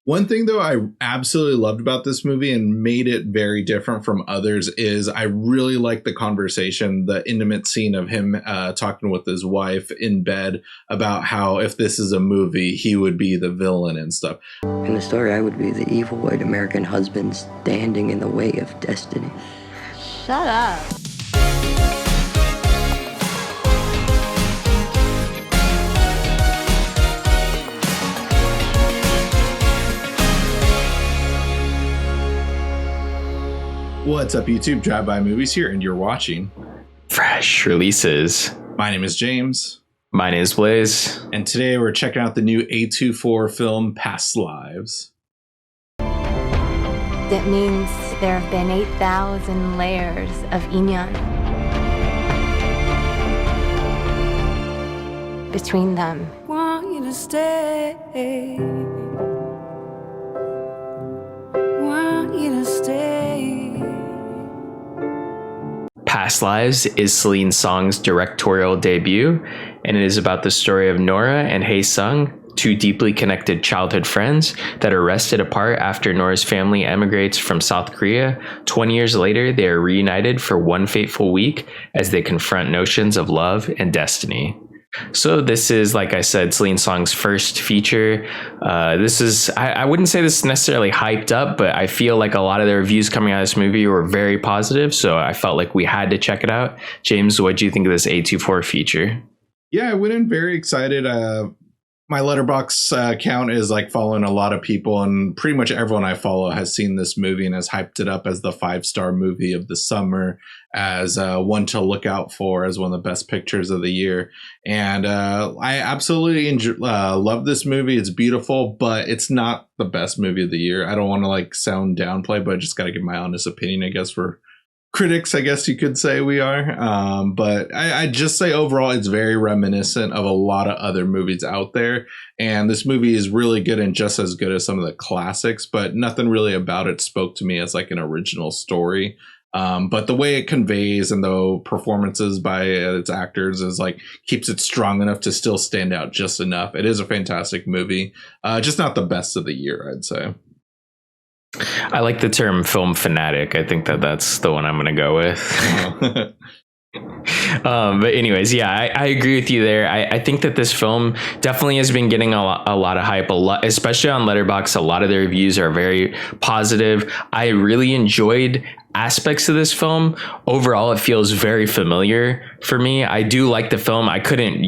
One thing, though, I absolutely loved about this movie and made it very different from others is I really like the conversation, the intimate scene of him talking with his wife in bed about how if this is a movie, he would be the villain and stuff. In the story, I would be the evil white American husband standing in the way of destiny. Shut up. What's up, YouTube? Drive-By Movies here, and you're watching Fresh Releases. My name is James. My name is Blaise. And today we're checking out the new A24 film, Past Lives. That means there have been 8,000 layers of inyan between them. Want you to stay. Want you to stay. Past Lives is Celine Song's directorial debut, and it is about the story of Nora and Hae Sung, two deeply connected childhood friends that are wrested apart after Nora's family emigrates from South Korea. 20 years later, they are reunited for one fateful week as they confront notions of love and destiny. So this is, like I said, Celine Song's first feature. This is, I wouldn't say this is necessarily hyped up, but I feel like a lot of the reviews coming out of this movie were very positive. So I felt like we had to check it out. James, what do you think of this A24 feature? Yeah, I went in very excited. My Letterboxd account is like following a lot of people, and pretty much everyone I follow has seen this movie and has hyped it up as the 5-star movie of the summer, as one to look out for, as one of the best pictures of the year. And I absolutely love this movie. It's beautiful, but it's not the best movie of the year. I don't want to like sound downplay, but I just got to give my honest opinion, I guess, for critics, I guess you could say we are. But I just say overall, it's very reminiscent of a lot of other movies out there. And this movie is really good and just as good as some of the classics, but nothing really about it spoke to me as like an original story. But the way it conveys and the performances by its actors is like keeps it strong enough to still stand out just enough. It is a fantastic movie, just not the best of the year, I'd say. I like the term film fanatic. I think that's the one I'm going to go with. But anyways, yeah, I agree with you there. I think that this film definitely has been getting a lot of hype, especially on Letterboxd. A lot of the reviews are very positive. I really enjoyed aspects of this film. Overall, it feels very familiar for me. I do like the film. I couldn't,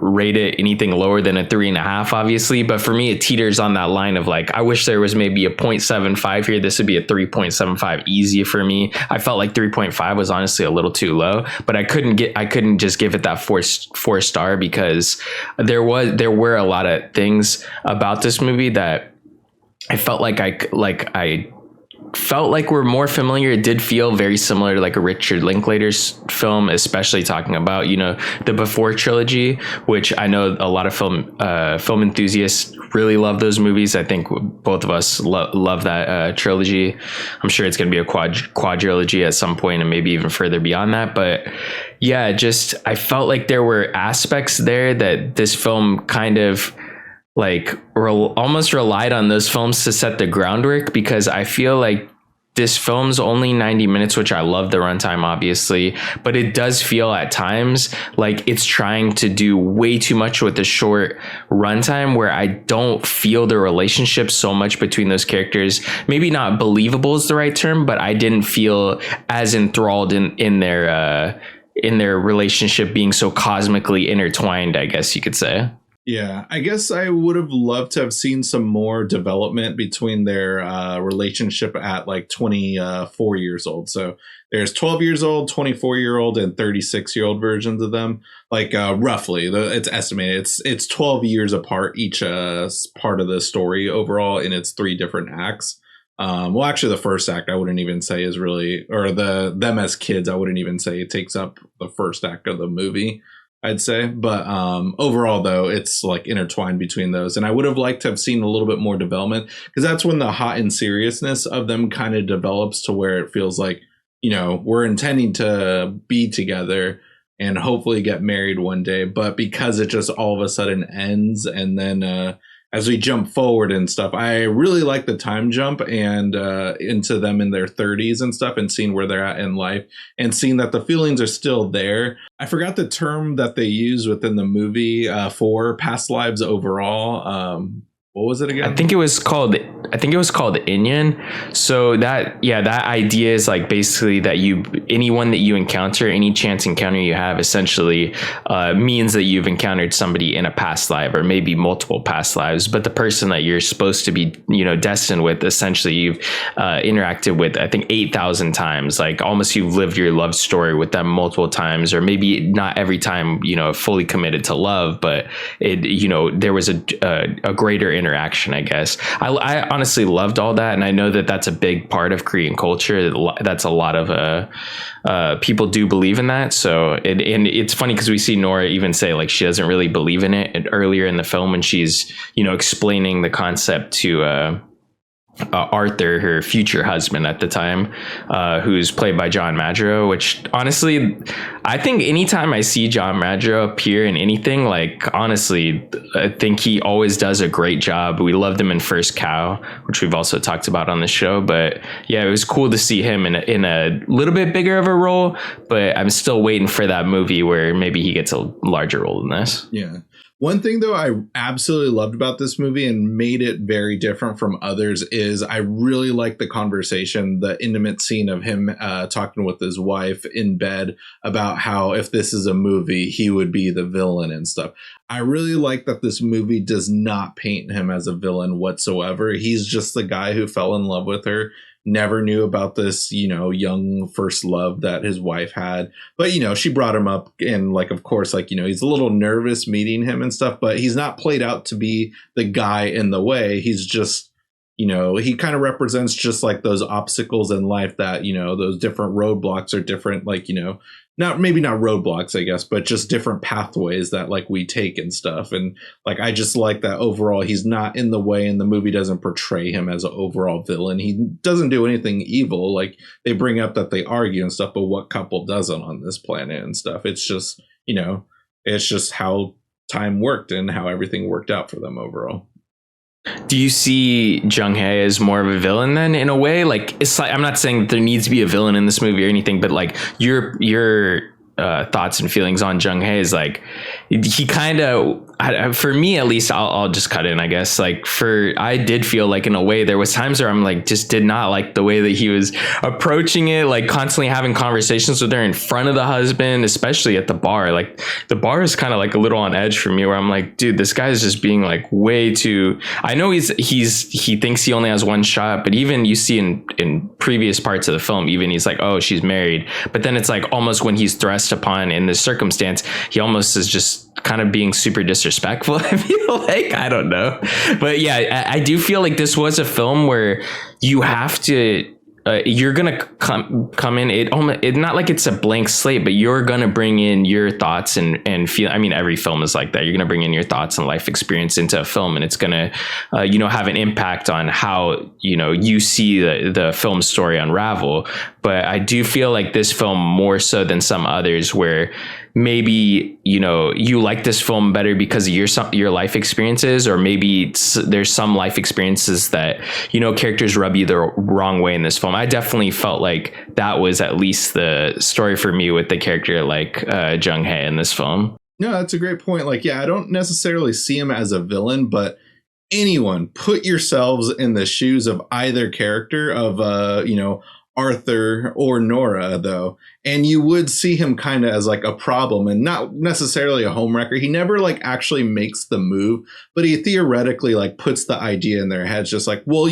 rate it anything lower than a 3.5, obviously. But for me, it teeters on that line of like, I wish there was maybe a 0.75 here. This would be a 3.75 easy for me. I felt like 3.5 was honestly a little too low, but I couldn't just give it that four star because there were a lot of things about this movie that I felt like I felt like we're more familiar. It did feel very similar to like a Richard Linklater's film, especially talking about, the Before trilogy, which I know a lot of film enthusiasts really love those movies. I think both of us love that trilogy. I'm sure it's going to be a quadrilogy at some point and maybe even further beyond that. But yeah, I felt like there were aspects there that this film kind of like almost relied on those films to set the groundwork, because I feel like this film's only 90 minutes, which I love the runtime, obviously, but it does feel at times like it's trying to do way too much with the short runtime, where I don't feel the relationship so much between those characters. Maybe not believable is the right term, but I didn't feel as enthralled in their relationship being so cosmically intertwined, I guess you could say. Yeah, I guess I would have loved to have seen some more development between their relationship at like 24 years old. So there's 12 years old, 24-year-old, and 36-year-old versions of them. Like roughly, it's estimated. It's 12 years apart each part of the story overall in its 3 different acts. Well, actually, the first act I wouldn't even say is really, or them as kids, I wouldn't even say it takes up the first act of the movie, I'd say. But overall, though, it's like intertwined between those. And I would have liked to have seen a little bit more development, because that's when the hot and seriousness of them kind of develops to where it feels like, we're intending to be together and hopefully get married one day. But because it just all of a sudden ends, and then as we jump forward and stuff, I really like the time jump and into them in their 30s and stuff, and seeing where they're at in life and seeing that the feelings are still there. I forgot the term that they use within the movie for past lives overall. What was it again? I think it was called Inyan. So that idea is like basically that anyone that you encounter, any chance encounter you have, essentially means that you've encountered somebody in a past life, or maybe multiple past lives. But the person that you're supposed to be, destined with, essentially you've interacted with, I think 8,000 times. Like almost you've lived your love story with them multiple times, or maybe not every time, fully committed to love, but there was a greater interaction, I guess. I honestly loved all that, and I know that that's a big part of Korean culture. That's a lot of people do believe in that. So and it's funny because we see Nora even say like she doesn't really believe in it, and earlier in the film when she's explaining the concept to Arthur, her future husband at the time, who's played by John Madro, which honestly, I think anytime I see John Madro appear in anything, like honestly, I think he always does a great job. We loved him in First Cow, which we've also talked about on the show, but yeah, it was cool to see him in a little bit bigger of a role, but I'm still waiting for that movie where maybe he gets a larger role than this. Yeah. One thing, though, I absolutely loved about this movie and made it very different from others is I really liked the conversation, the intimate scene of him talking with his wife in bed about how if this is a movie, he would be the villain and stuff. I really like that this movie does not paint him as a villain whatsoever. He's just the guy who fell in love with her. Never knew about this, young first love that his wife had. But, she brought him up and like, of course, like, he's a little nervous meeting him and stuff, but he's not played out to be the guy in the way. He's just, he kind of represents just like those obstacles in life that, those different roadblocks are different, like, not roadblocks, I guess, but just different pathways that like we take and stuff. And like, I just like that overall, he's not in the way, and the movie doesn't portray him as an overall villain. He doesn't do anything evil. Like they bring up that they argue and stuff, but what couple doesn't on this planet and stuff? It's just, it's just how time worked and how everything worked out for them overall. Do you see Jung-hae as more of a villain then, in a way? Like, it's like, I'm not saying that there needs to be a villain in this movie or anything, but like your thoughts and feelings on Jung-hae is like, he kind of, for me at least, I'll just cut in, I guess. Like I did feel like in a way there was times where I'm like, just did not like the way that he was approaching it, like constantly having conversations with her in front of the husband, especially at the bar. Like the bar is kind of like a little on edge for me, where I'm like, dude, this guy is just being like way too, I know he thinks he only has one shot, but even you see in previous parts of the film, even he's like, oh, she's married. But then it's like almost when he's thrust upon in this circumstance, he almost is just kind of being super disrespectful. I feel like, I don't know, but yeah, I do feel like this was a film where you have to you're gonna come in it not like it's a blank slate, but you're gonna bring in your thoughts and feel. I mean, every film is like that. You're gonna bring in your thoughts and life experience into a film, and it's gonna have an impact on how you see the film story unravel. But I do feel like this film, more so than some others, where maybe you like this film better because of your life experiences, or maybe there's some life experiences that characters rub you the wrong way in this film. I definitely felt like that was at least the story for me with the character like Jung-hae in this film. No, that's a great point. Like, yeah, I don't necessarily see him as a villain, but anyone, put yourselves in the shoes of either character of Arthur or Nora, though, and you would see him kind of as like a problem and not necessarily a homewrecker. He never like actually makes the move, but he theoretically like puts the idea in their heads, just like, well,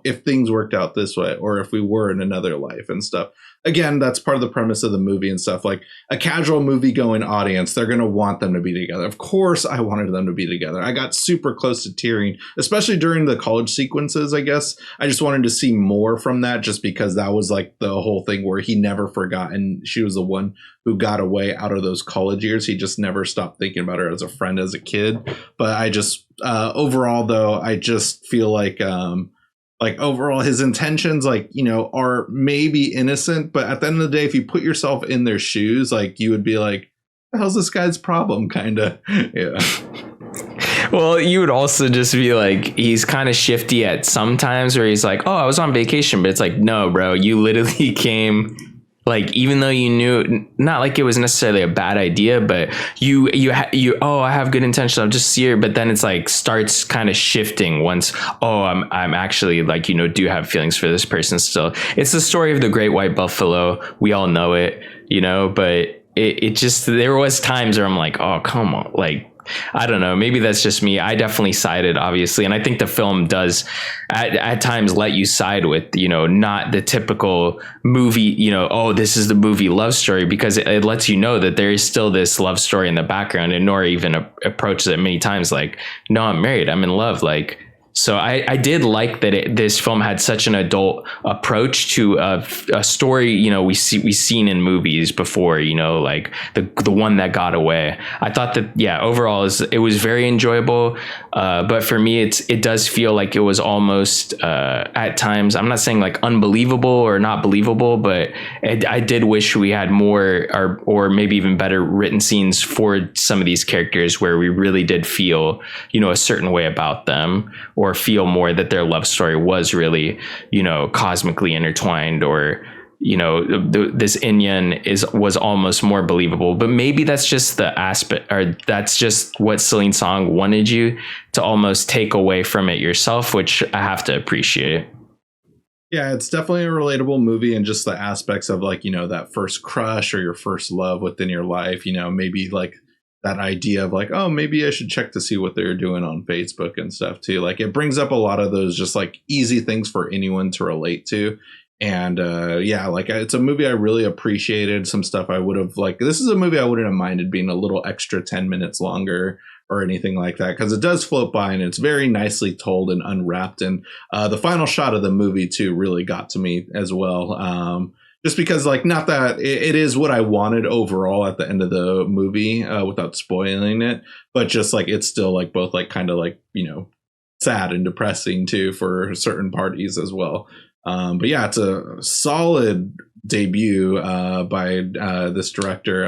if things worked out this way, or if we were in another life and stuff. Again, that's part of the premise of the movie and stuff. Like a casual movie going audience, they're going to want them to be together. Of course, I wanted them to be together. I got super close to tearing, especially during the college sequences, I guess. I just wanted to see more from that, just because that was like the whole thing where he never forgot. And she was the one who got away out of those college years. He just never stopped thinking about her as a friend, as a kid. But I just overall, though, I just feel like overall his intentions are maybe innocent, but at the end of the day, if you put yourself in their shoes, like you would be like, the hell's this guy's problem, kind of. Yeah. Well, you would also just be like, he's kind of shifty at some times where he's like, oh, I was on vacation, but it's like, no, bro, you literally came, like, even though you knew, not like it was necessarily a bad idea, but oh, I have good intentions, I'll just see her. But then it's like starts kind of shifting once, oh, I'm actually like, do have feelings for this person still. It's the story of the great white buffalo. We all know it, but it just, there was times where I'm like, oh, come on, like, I don't know. Maybe that's just me. I definitely sided, obviously. And I think the film does at times let you side with, not the typical movie, oh, this is the movie love story, because it lets you know that there is still this love story in the background. And Nora even approaches it many times like, no, I'm married, I'm in love. Like, so I did like that this film had such an adult approach to a story, we've seen in movies before, like the one that got away. I thought that, yeah, overall it was very enjoyable. But for me, it does feel like it was almost at times, I'm not saying like unbelievable or not believable, but I did wish we had more or maybe even better written scenes for some of these characters where we really did feel, a certain way about them, or feel more that their love story was really, cosmically intertwined, or, this Indian was almost more believable. But maybe that's just the aspect, or that's just what Celine Song wanted you to almost take away from it yourself, which I have to appreciate. Yeah, it's definitely a relatable movie, and just the aspects of like, that first crush or your first love within your life, maybe like that idea of like, oh, maybe I should check to see what they're doing on Facebook and stuff too. Like, it brings up a lot of those just like easy things for anyone to relate to. And yeah, like it's a movie I really appreciated. Some stuff I would have like, this is a movie I wouldn't have minded being a little extra 10 minutes longer or anything like that, because it does float by and it's very nicely told and unwrapped. And the final shot of the movie too really got to me as well. Just because, like, not that it is what I wanted overall at the end of the movie, without spoiling it, but just like it's still like both like kind of like, sad and depressing too for certain parties as well. But yeah, it's a solid debut by this director,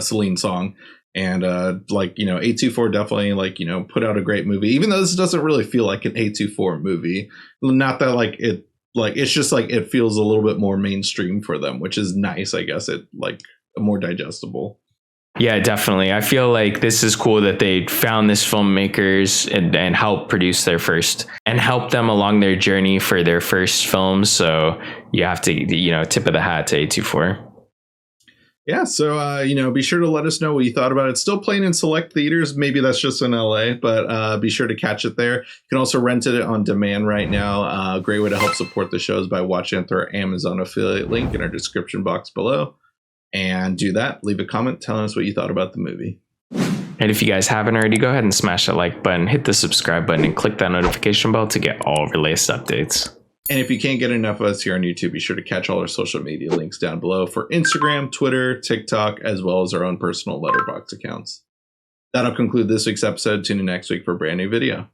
Celine Song. And like, 824 definitely like, put out a great movie, even though this doesn't really feel like an 824 movie. Not that like it. Like, it's just like it feels a little bit more mainstream for them, which is nice, I guess. It like more digestible. Yeah, definitely. I feel like this is cool that they found this filmmakers and helped produce their first and help them along their journey for their first film. So you have to, tip of the hat to 824. Yeah, so, be sure to let us know what you thought about it. It's still playing in select theaters. Maybe that's just in LA, but be sure to catch it there. You can also rent it on demand right now. A great way to help support the shows by watching it through our Amazon affiliate link in our description box below. And do that. Leave a comment telling us what you thought about the movie. And if you guys haven't already, go ahead and smash that like button, hit the subscribe button, and click that notification bell to get all of our latest updates. And if you can't get enough of us here on YouTube, be sure to catch all our social media links down below for Instagram, Twitter, TikTok, as well as our own personal Letterboxd accounts. That'll conclude this week's episode. Tune in next week for a brand new video.